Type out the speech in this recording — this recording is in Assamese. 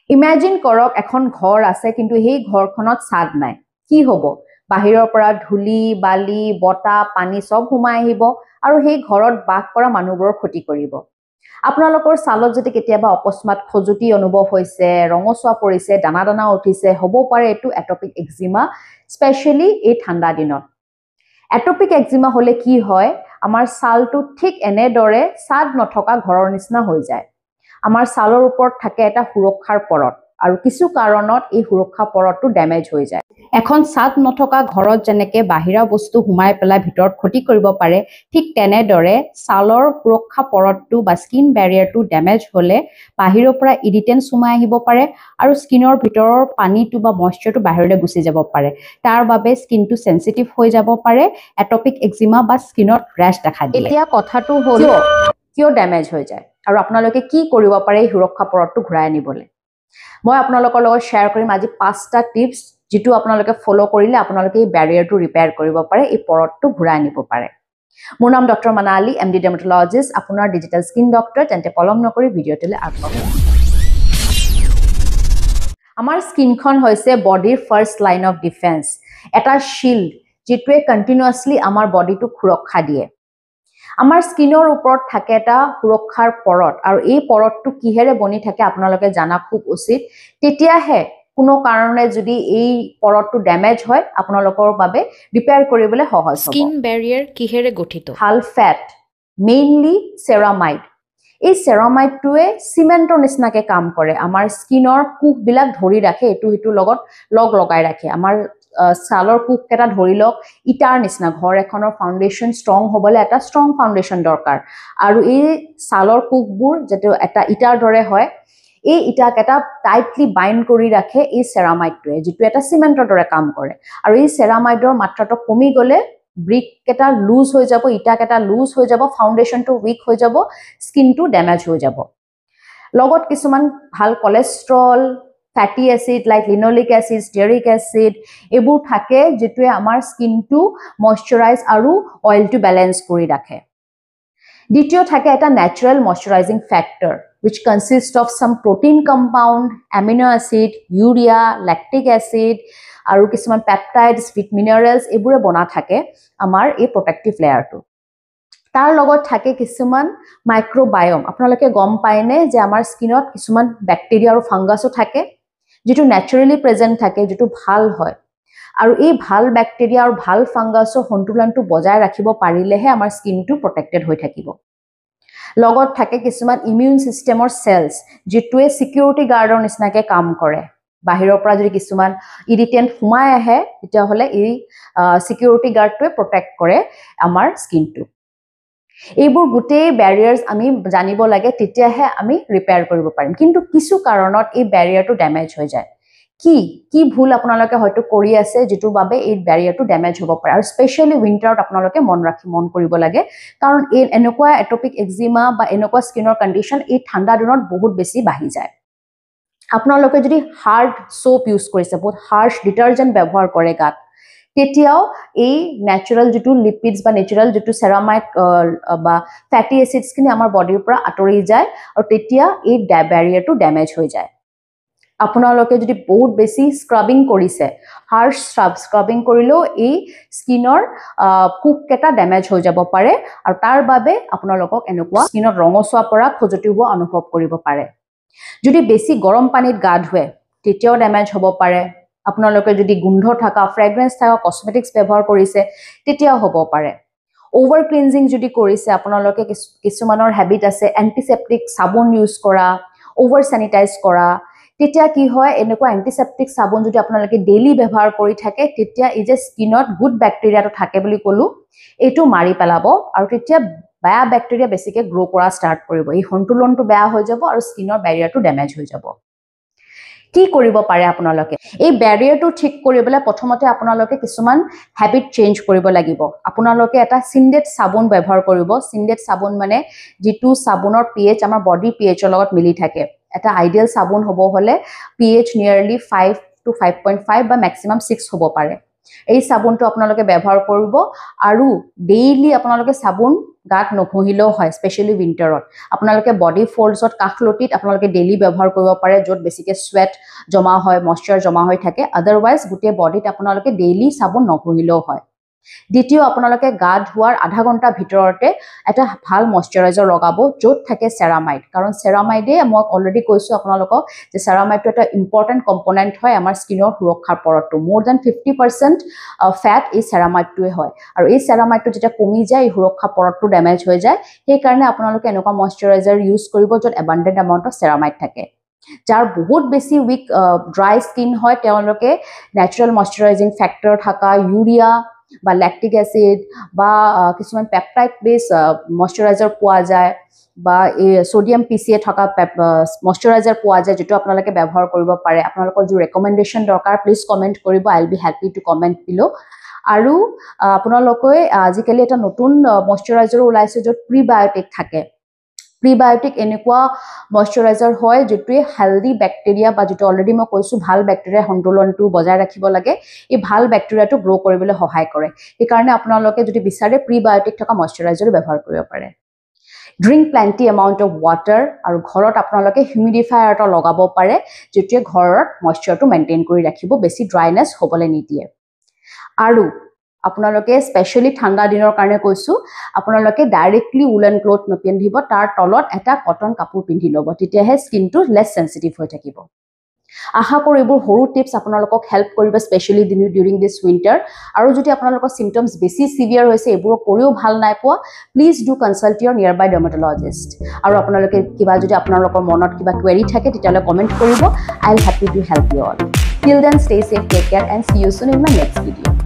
ইমাজিন কৰক এখন ঘৰ আছে কিন্তু সেই ঘৰখনত ছাদ নাই কি হ'ব বাহিৰৰ পৰা ধুলি বালি বতাহ পানী সব সোমাই আহিব আৰু সেই ঘৰত বাস কৰা মানুহবোৰৰ ক্ষতি কৰিব আপোনালোকৰ ছালত যদি কেতিয়াবা অকস্মাত খজুতি অনুভৱ হৈছে ৰঙচুৱা পৰিছে দানা দানা উঠিছে হ'ব পাৰে এটো এটপিক এক্সিমা স্পেশালি এই ঠাণ্ডা দিনত এটপিক এক্সিমা হলে কি হয় আমাৰ ছালটো ঠিক এনেদৰে ছাদ নথকা ঘৰৰ নিচিনা হৈ যায় আমাৰ ছালৰ ওপৰত থাকে এটা সুৰক্ষাৰ পৰত আৰু কিছু কাৰণত এই সুৰক্ষা পৰতটো ড্যামেজ হৈ যায় এখন ছাদ নথকা ঘৰত যেনেকে বাহিৰা বস্তু হুমাই পেলাই ভিতৰত ক্ষতি কৰিব পাৰে ঠিক তেনেদৰে ছালৰ সুৰক্ষা পৰতটো বা স্কিন বেৰিয়াৰটো ড্যামেজ হলে বাহিৰৰ পৰা ইৰিটেন্স হুমাই আহিব পাৰে আৰু স্কিনৰ ভিতৰৰ পানীটো বা ময়শ্চাৰটো বাহিৰলৈ গুচি যাব পাৰে তাৰ বাবে স্কিনটো সেনসিটিভ হৈ যাব পাৰে এটপিক এক্সিমা বা স্কিনত ৰেশ দেখা দিলে এতিয়া কথাটো হ'ল কিয় ড্যামেজ হৈ যায় আৰু আপোনালোকে কি কৰিব পাৰে এই সুৰক্ষা পৰতটো ঘূৰাই আনিবলৈ মই আপোনালোকৰ লগত শেয়াৰ কৰিম আজি 5টা টিপস যেটো আপোনালোকে ফলো কৰিলে আপোনালোকে এই বেৰিয়াৰটো ৰিপেয়াৰ কৰিব পাৰে এই পৰতটো ঘূৰাই আনিব পাৰে মোৰ নাম ডক্টৰ মানালি এমডি ডাৰ্মাটোলজিষ্ট আপোনাৰ ডিজিটেল স্কিন ডক্টৰ তেন্তে পলম নকৰি ভিডিঅ'টোলৈ আগবাঢ়ো আমাৰ স্কিনখন হৈছে বডিৰ ফাৰ্ষ্ট লাইন অফ ডিফেন্স এটা শিল্ড যেটোৱে কন্টিনিউয়াছলি আমাৰ বডিটো সুৰক্ষা দিয়ে আমাৰ স্কিনৰ ওপৰত থাকে এটা সুৰক্ষাৰ পৰত আৰু এই পৰতটো কিহেৰে বনি থাকে আপোনালোকে জানা খুব উচিত তেতিয়াহে কোনো কাৰণে যদি এই পৰতটো ড্যামেজ হয় আপোনালোকৰ বাবে ৰিপেয়াৰ কৰিবলৈ সহজ হ'ব স্কিন বেৰিয়াৰ কিহেৰে গঠিত ভাল ফেট মেইনলি সেৰামাইড এই সেৰামাইডটোৱে সিমেন্টৰ নিচিনাকে কাম কৰে আমাৰ স্কিনৰ কুকবিলাক ধৰি ৰাখে এটো হিটো লগত লগ লগাই ৰাখে আমাৰ ছালৰ কুক কেটা ধৰি লওক ইটাৰ নিচিনা ঘৰ এখনৰ ফাউন্ডেশন ষ্ট্ৰং হ'বলে এটা ষ্ট্ৰং ফাউন্ডেশন দৰকাৰ আৰু এই ছালৰ কুকবোৰ যেটো এটা ইটাৰ দৰে হয় এই ইটা কেটা টাইটলি বাইন্ড কৰি ৰাখে এই সেৰামাইডটোৱে যেটো এটা সিমেন্টৰ দৰে কাম কৰে আৰু এই সেৰামাইডৰ মাত্ৰাটো কমি গলে ব্ৰিক কেটা লুজ হৈ যাব ইটা কেটা লুজ হৈ যাব ফাউন্ডেশনটো উইক হৈ যাব স্কিনটো ড্যামেজ হৈ যাব লগত কিছুমান ভাল cholesterol fatty acid like linoleic acid stearic acid এবোৰ থাকে যেটোৱে আমাৰ স্কিনটো ময়শ্চাৰাইজ আৰু অয়েলটো ব্যালেন্স কৰি ৰাখে দ্বিতীয় থাকে এটা natural moisturising factor which consists of some protein compound amino acid urea lactic acid আৰু কিছুমান পেপটাইডছ ভিট মিনাৰেলছ এবোৰে বনা থাকে আমাৰ এই প্ৰটেক্টিভ লেয়াৰটো তাৰ লগত থাকে কিছুমান মাইক্ৰোবায়োম আপোনালোকে গম পায়নে যে আমাৰ স্কিনত কিছুমান ব্যাকটেৰিয়া আৰু ফাংগাসও থাকে যেটো ন্যাচাৰালি প্ৰেজেন্ট থাকে যেটো ভাল হয় আৰু এই ভাল ব্যাকটেৰিয়া আৰু ভাল ফাংগাসৰ সন্তুলনটো বজাই ৰাখিব পাৰিলেহে আমাৰ স্কিনটো প্ৰটেক্টেড হৈ থাকিব লগত থাকে কিছুমান ইমিউন সিস্টেমৰ সেলস যেটোৱে সিকিউৰিটি গাৰ্ডৰ নিচিনাকে কাম কৰে বাহিৰৰ পৰা যদি কিছুমান ইৰিটেন্ট হুমাই আহে তেতিয়া হলে এই সিকিউৰিটি গাৰ্ডটোৱে প্ৰটেক্ট কৰে আমাৰ স্কিনটো এইবোৰ গুটে বেৰিয়াৰ্স আমি জানিব লাগে তেতিয়াহে আমি ৰিপেয়াৰ কৰিব পাৰিম কিন্তু কিছু কাৰণত এই বেৰিয়াৰটো ড্যামেজ হৈ যায় কি ভুল আপোনালোকে হয়তো কৰি আছে যেটোৰ বাবে এই বেৰিয়াৰটো ড্যামেজ হ'ব পাৰে আৰু স্পেশালি উইন্টাৰত আপোনালোকে মন কৰিব লাগে কাৰণ এই এনেকুৱা এটপিক এক্সিমা বা এনেকুৱা স্কিনৰ কন্ডিশন এই ঠাণ্ডা দিনত বহুত বেছি বাঢ়ি যায় আপোনালোকে যদি হাৰ্ড সোপ ইউজ কৰিছে বহুত হাৰ্শ ডিটাৰজেন্ট ব্যৱহাৰ কৰে গাত তেতিয়াও এই ন্যাচাৰাল যেটো লিপিডস বা ন্যাচাৰাল যেটো সেৰামাইড বা ফ্যাটি এসিডস কিনি আমাৰ বডিৰ পৰা আতৰি যায় আৰু তেতিয়া এই বেৰিয়াৰটো ড্যামেজ হৈ যায় আপোনালোকে যদি বহুত বেছি স্ক্ৰাবিং কৰিছে হাৰ্শ স্ক্ৰাবিং কৰিলেও এই স্কিনৰ কুক কেটা ড্যামেজ হৈ যাব পাৰে আৰু তাৰ বাবে আপোনালোকক এনেকুৱা স্কিনত ৰঙচুৱা পৰা খজুতি হোৱা অনুভৱ কৰিব পাৰে যদি বেছি গৰম পানীত গা ধুৱে তেতিয়াও ড্যামেজ হ'ব পাৰে আপোনালোকে যদি গোন্ধ থাকা ফ্ৰেগ্ৰেন্স থাকা কসমেটিক্স ব্যৱহাৰ কৰিছে তেতিয়াও হ'ব পাৰে ওভাৰ ক্লিনজিং যদি কৰিছে আপোনালোকে কিছুমানৰ হ্যাবিট আছে এন্টিসেপ্টিক সাবুন ইউজ কৰা ওভাৰ স্যানিটাইজ কৰা তেতিয়া কি হয় এনেকুৱা এন্টিসেপ্টিক সাবুন যদি আপোনালোকে ডেইলি ব্যৱহাৰ কৰি থাকে তেতিয়া এই যে স্কিনত গুড ব্যাকটেৰিয়াটো থাকে বুলি কলো এটো মাৰি পেলাব আৰু তেতিয়া বেয়া ব্যাকটেৰিয়া বেছিকে গ্ৰো কৰা ষ্টাৰ্ট কৰিব এই সন্তুলনটো বেয়া হৈ যাব আৰু স্কিনৰ বেৰিয়াৰটো ড্যামেজ হৈ যাব কি কৰিব পাৰে আপোনালোকে এই বেৰিয়াৰটো ঠিক কৰিবলৈ প্ৰথমতে আপোনালোকে কিছুমান হ্যাবিট চেঞ্জ কৰিব লাগিব আপোনালোকে এটা সিনডেট সাবুন ব্যৱহাৰ কৰিব সিনডেট সাবুন মানে যেটো সাবুনৰ pH আমাৰ বডি pH ৰ লগত মিলি থাকে এটা আইডিয়াল সাবুন হ'ব হলে pH নিয়াৰলি 5 to 5.5 বা ম্যাক্সিমাম 6 হ'ব পাৰে এই চাবোনটো আপোনালোকে ব্যৱহাৰ কৰিব আৰু ডেইলি আপোনালোকে চাবোন গাত নঘঁহিলেও হয় স্পেচিয়েলি উইণ্টাৰত আপোনালোকে বডি ফল্ডছত কাষলতিত আপোনালোকে ডেইলি ব্যৱহাৰ কৰিব পাৰে য'ত বেছিকৈ স্ৱেট জমা হয় মইশ্চাৰ জমা হৈ থাকে আদাৰৱাইজ গোটেই বডিত আপোনালোকে ডেইলি চাবোন নঘঁহিলেও হয় দ্বিতীয় আপোনালোকে গা ধোৱাৰ আধা ঘণ্টা ভিতৰতে এটা ভাল মইশ্চাৰাইজাৰ লগাব য'ত থাকে চেৰামাইড কাৰণ চেৰামাইডে মই অলৰেডি কৈছোঁ আপোনালোকক যে চেৰামাইডটো এটা ইম্পৰ্টেণ্ট কম্পনেণ্ট হয় আমাৰ স্কিনৰ সুৰক্ষাৰ পৰতটো মোৰ দেন 50% ফেট এই চেৰামাইডটোৱে হয় আৰু এই চেৰামাইডটো যেতিয়া কমি যায় এই সুৰক্ষা পৰতটো ডেমেজ হৈ যায় সেইকাৰণে আপোনালোকে এনেকুৱা মইশ্চাৰাইজাৰ ইউজ কৰিব য'ত এবাণ্ডেণ্ট এমাউণ্ট অফ চেৰামাইড থাকে যাৰ বহুত বেছি উইক ড্ৰাই স্কিন হয় তেওঁলোকে নেচাৰেল মইশ্চাৰাইজিং ফেক্টৰ থকা ইউৰিয়া বা ল্যাকটিক এসিড বা কিছুমান পেপটাইড বেস মইশ্চাৰাইজাৰ পোৱা যায় বা এই সোডিয়াম পিসিএ থকা মইশ্চাৰাইজাৰ পোৱা যায় যেটো আপোনালোকে ব্যৱহাৰ কৰিব পাৰে আপোনালোকৰ যে ৰেকমেন্ডেশন দৰকাৰ প্লিজ কমেন্ট কৰিব I will be happy to comment below আৰু আপোনালোকে আজিকালি এটা নতুন মইশ্চাৰাইজাৰ ওলাইছে য'ত প্ৰিবায়োটিক থাকে প্ৰিবায়োটিক এনেকুৱা মইশ্চাৰাইজাৰ হয় যেটোৱে হেলদি ব্যাকটেৰিয়া বা যেটো অলৰেডি মই কৈছো ভাল ব্যাকটেৰিয়া সন্তুলনটো বজাই ৰাখিব লাগে এই ভাল ব্যাকটেৰিয়াটো গ্ৰো কৰিবলৈ সহায় কৰে এই কাৰণে আপোনালোকে যদি বিচাৰে প্ৰিবায়োটিক থকা মইশ্চাৰাইজাৰ ব্যৱহাৰ কৰিব পাৰে drink plenty amount of water আৰু ঘৰত আপোনালোকে হিউমিডিফায়াৰ এটা লগাব পাৰে যেটোৱে ঘৰত মইশ্চাৰটো মেইনটেইন কৰি ৰাখিব বেছি ড্ৰাইনেছ হ'বলৈ নিদিয়ে আৰু আপোনালোকে স্পেশালি ঠাণ্ডা দিনৰ কাৰণে কৈছো আপোনালোকে ডাইৰেক্টলি উলেন ক্লথ নপিন্ধিব তাৰ তলত এটা কটন কাপোৰ পিন্ধি লব তেতিয়াহে স্কিনটো লেছ সেনসিটিভ হৈ থাকিব আশা কৰো এইবোৰ সৰু টিপস আপোনালোকক হেল্প কৰিব স্পেশালি ডিউৰিং দিস উইন্টাৰ আৰু যদি আপোনালোকৰ সিম্পটমস বেছি সিভিয়াৰ হৈছে এইবোৰ কৰিও ভাল নাই পোৱা প্লিজ ডু কনসাল্ট ইয়োৰ নিয়াৰবাই ডাৰ্মাটোলজিষ্ট আৰু আপোনালোকে কিবা যদি আপোনালোকৰ মনত কিবা কোৱেৰি থাকে তেতিয়ালে কমেন্ট কৰিব I will happy to help you all till then stay safe take care and see you soon in my next video